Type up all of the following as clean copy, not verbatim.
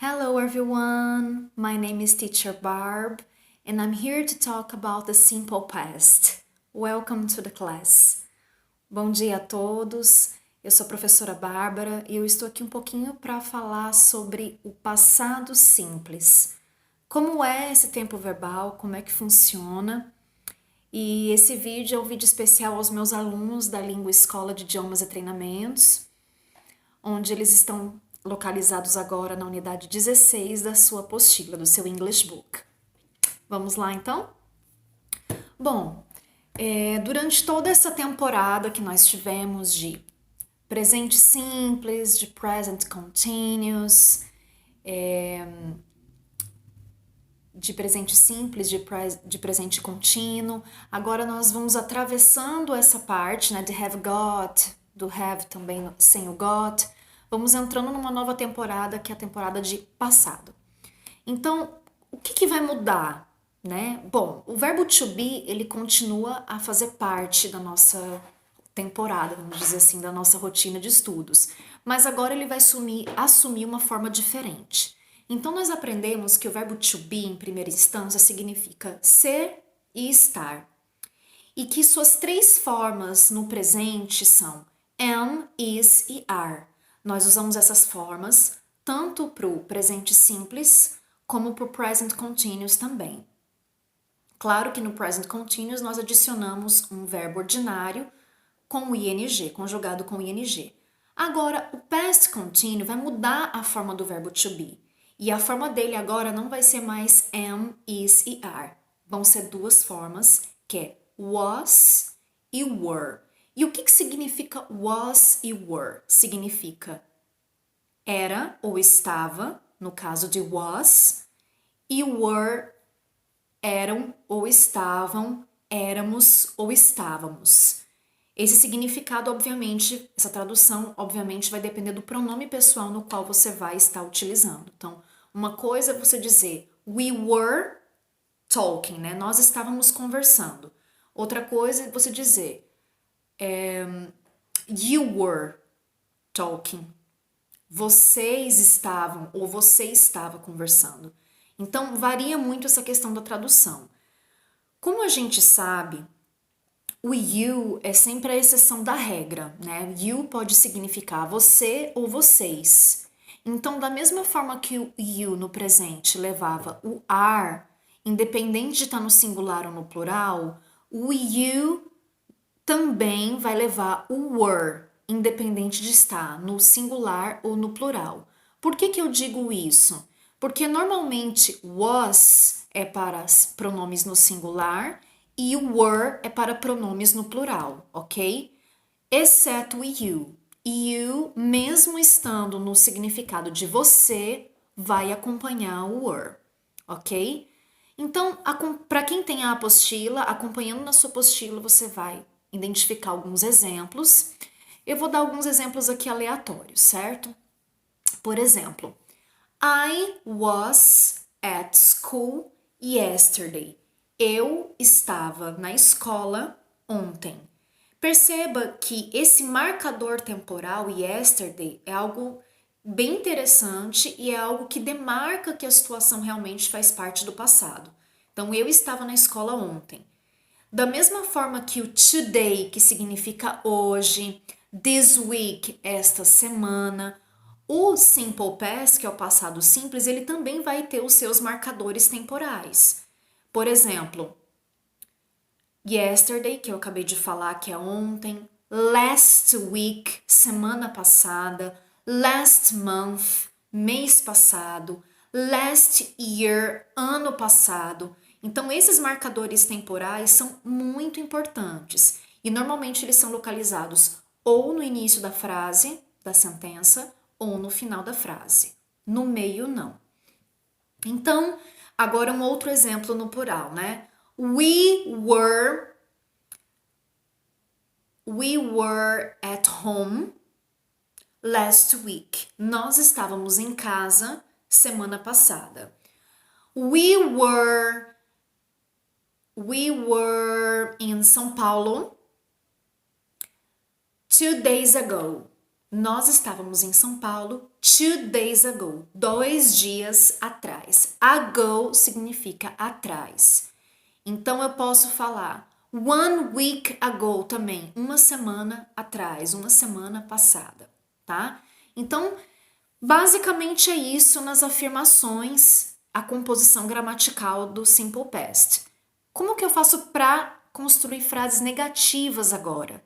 Hello everyone, my name is Teacher Barb and I'm here to talk about the simple past. Welcome to the class. Bom dia a todos, eu sou a professora Bárbara e eu estou aqui um pouquinho para falar sobre o passado simples. Como é esse tempo verbal, como é que funciona? E esse vídeo é um vídeo especial aos meus alunos da Língua Escola de Idiomas e Treinamentos, onde eles estão localizados agora na unidade 16 da sua apostila, do seu English Book. Vamos lá, então? Bom, durante toda essa temporada que nós tivemos de presente simples, de present continuous, de presente simples, de presente contínuo, agora nós vamos atravessando essa parte, né, de have got, do have também sem o got, vamos entrando numa nova temporada, que é a temporada de passado. Então, o que vai mudar, né? Bom, o verbo to be, ele continua a fazer parte da nossa temporada, vamos dizer assim, da nossa rotina de estudos. Mas agora ele vai assumir uma forma diferente. Então, nós aprendemos que o verbo to be, em primeira instância, significa ser e estar. E que suas três formas no presente são am, is e are. Nós usamos essas formas tanto para o presente simples como para o present continuous também. Claro que no present continuous nós adicionamos um verbo ordinário com o ing, conjugado com o ing. Agora, o past continuous vai mudar a forma do verbo to be. E a forma dele agora não vai ser mais am, is e are. Vão ser duas formas, que é was e were. E o que significa was e were? Significa era ou estava, no caso de was, e were eram ou estavam, éramos ou estávamos. Esse significado, obviamente, essa tradução, obviamente, vai depender do pronome pessoal no qual você vai estar utilizando. Então, uma coisa é você dizer we were talking, né? Nós estávamos conversando. Outra coisa é você dizer you were talking. Vocês estavam ou você estava conversando. Então, varia muito essa questão da tradução. Como a gente sabe, o you é sempre a exceção da regra, né? You pode significar você ou vocês. Então, da mesma forma que o you no presente levava o are, independente de estar no singular ou no plural, o you também vai levar o were, independente de estar no singular ou no plural. Por que eu digo isso? Porque normalmente was é para pronomes no singular e o were é para pronomes no plural, ok? Exceto o you. You, mesmo estando no significado de você, vai acompanhar o were, ok? Então, para quem tem a apostila, acompanhando na sua apostila, você vai identificar alguns exemplos. Eu vou dar alguns exemplos aqui aleatórios, certo? Por exemplo, I was at school yesterday. Eu estava na escola ontem. Perceba que esse marcador temporal, yesterday, é algo bem interessante e é algo que demarca que a situação realmente faz parte do passado. Então, eu estava na escola ontem. Da mesma forma que o today, que significa hoje, this week, esta semana, o simple past, que é o passado simples, ele também vai ter os seus marcadores temporais. Por exemplo, yesterday, que eu acabei de falar que é ontem, last week, semana passada, last month, mês passado, last year, ano passado. Então, esses marcadores temporais são muito importantes e normalmente eles são localizados ou no início da frase, da sentença, ou no final da frase. No meio, não. Então, agora um outro exemplo no plural, né? We were at home last week. Nós estávamos em casa semana passada. We were in São Paulo 2 days ago. Nós estávamos em São Paulo 2 days ago, 2 dias atrás. Ago significa atrás. Então eu posso falar 1 week ago também, uma semana atrás, uma semana passada, tá? Então, basicamente é isso nas afirmações, a composição gramatical do Simple Past. Como que eu faço para construir frases negativas agora?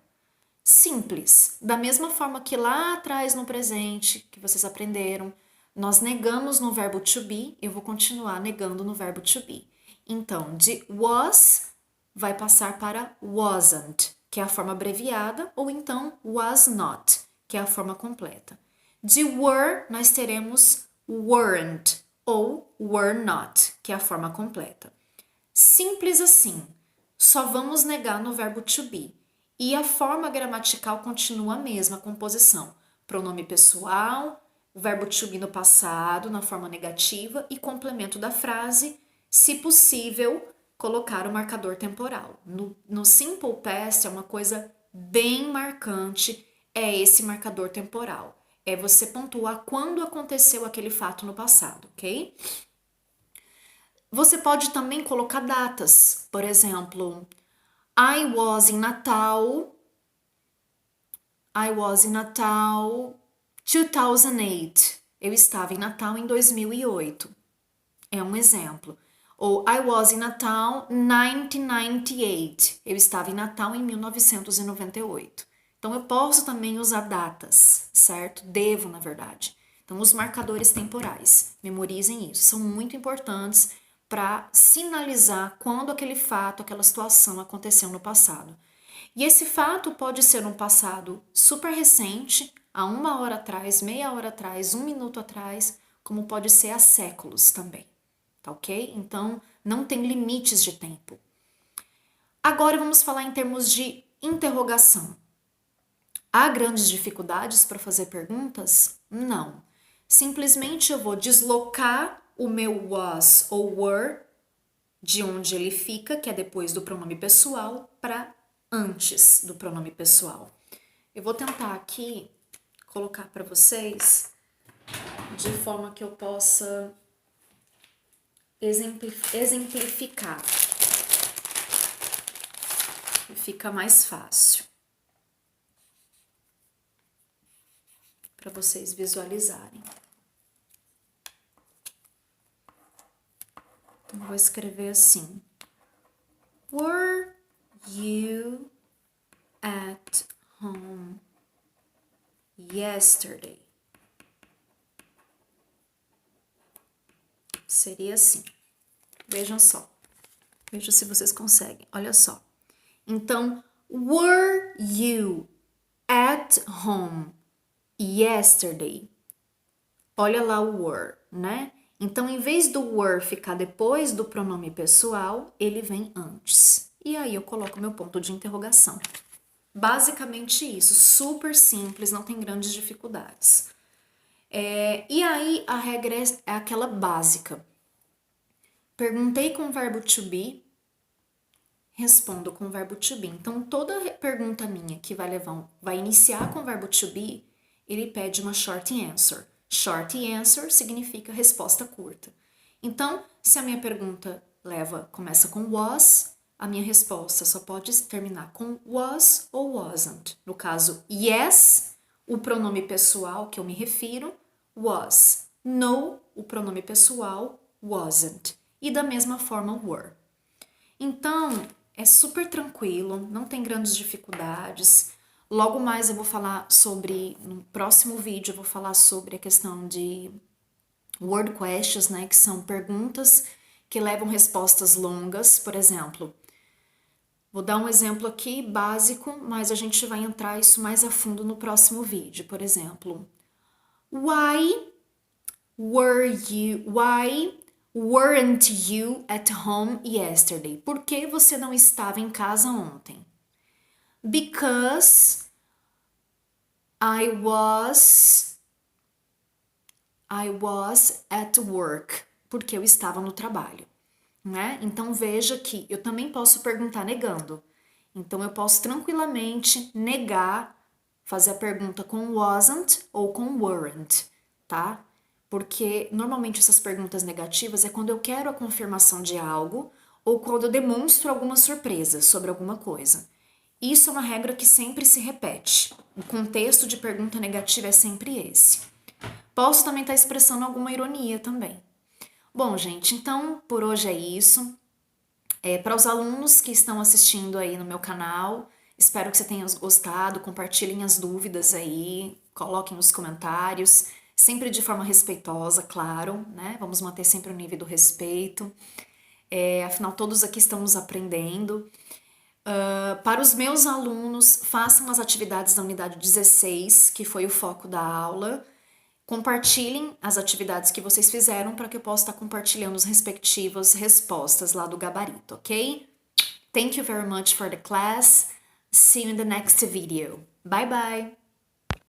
Simples. Da mesma forma que lá atrás no presente, que vocês aprenderam, nós negamos no verbo to be, eu vou continuar negando no verbo to be. Então, de was vai passar para wasn't, que é a forma abreviada, ou então was not, que é a forma completa. De were, nós teremos weren't ou were not, que é a forma completa. Simples assim. Só vamos negar no verbo to be. E a forma gramatical continua a mesma, a composição. Pronome pessoal, o verbo to be no passado, na forma negativa, e complemento da frase, se possível, colocar o marcador temporal. No Simple Past é uma coisa bem marcante, é esse marcador temporal. É você pontuar quando aconteceu aquele fato no passado, ok? Você pode também colocar datas. Por exemplo, I was in Natal 2008. Eu estava em Natal em 2008. É um exemplo. Ou I was in Natal 1998. Eu estava em Natal em 1998. Então eu posso também usar datas, certo? Devo, na verdade. Então os marcadores temporais, memorizem isso, são muito importantes para sinalizar quando aquele fato, aquela situação aconteceu no passado. E esse fato pode ser um passado super recente, há 1 hora atrás, meia hora atrás, 1 minuto atrás, como pode ser há séculos também, tá ok? Então, não tem limites de tempo. Agora vamos falar em termos de interrogação. Há grandes dificuldades para fazer perguntas? Não. Simplesmente eu vou deslocar o meu was ou were de onde ele fica, que é depois do pronome pessoal, para antes do pronome pessoal. Eu vou tentar aqui colocar para vocês de forma que eu possa exemplificar. Fica mais fácil para vocês visualizarem. Então, eu vou escrever assim. Were you at home yesterday? Seria assim. Vejam só. Veja se vocês conseguem. Olha só. Então, were you at home yesterday? Olha lá o were, né? Então, em vez do were ficar depois do pronome pessoal, ele vem antes. E aí eu coloco meu ponto de interrogação. Basicamente isso, super simples, não tem grandes dificuldades. E aí a regra é aquela básica. Perguntei com o verbo to be, respondo com o verbo to be. Então, toda pergunta minha que vai iniciar com o verbo to be, ele pede uma short answer. Short answer significa resposta curta. Então, se a minha pergunta começa com was, a minha resposta só pode terminar com was ou wasn't. No caso, yes, o pronome pessoal que eu me refiro, was. No, o pronome pessoal, wasn't. E da mesma forma, were. Então, é super tranquilo, não tem grandes dificuldades. Logo mais eu vou falar no próximo vídeo eu vou falar sobre a questão de word questions, né, que são perguntas que levam respostas longas, por exemplo. Vou dar um exemplo aqui básico, mas a gente vai entrar isso mais a fundo no próximo vídeo. Por exemplo, why weren't you at home yesterday? Por que você não estava em casa ontem? Because I was at work. Porque eu estava no trabalho, né? Então veja que eu também posso perguntar negando. Então eu posso tranquilamente negar fazer a pergunta com wasn't ou com weren't, tá? Porque normalmente essas perguntas negativas é quando eu quero a confirmação de algo ou quando eu demonstro alguma surpresa sobre alguma coisa. Isso é uma regra que sempre se repete. O contexto de pergunta negativa é sempre esse. Posso também estar expressando alguma ironia também. Bom, gente, então por hoje é isso. Para os alunos que estão assistindo aí no meu canal, espero que você tenha gostado, compartilhem as dúvidas aí, coloquem nos comentários, sempre de forma respeitosa, claro, né? Vamos manter sempre o nível do respeito. Afinal, todos aqui estamos aprendendo. Para os meus alunos, façam as atividades da unidade 16, que foi o foco da aula. Compartilhem as atividades que vocês fizeram para que eu possa estar compartilhando as respectivas respostas lá do gabarito, ok? Thank you very much for the class. See you in the next video. Bye bye!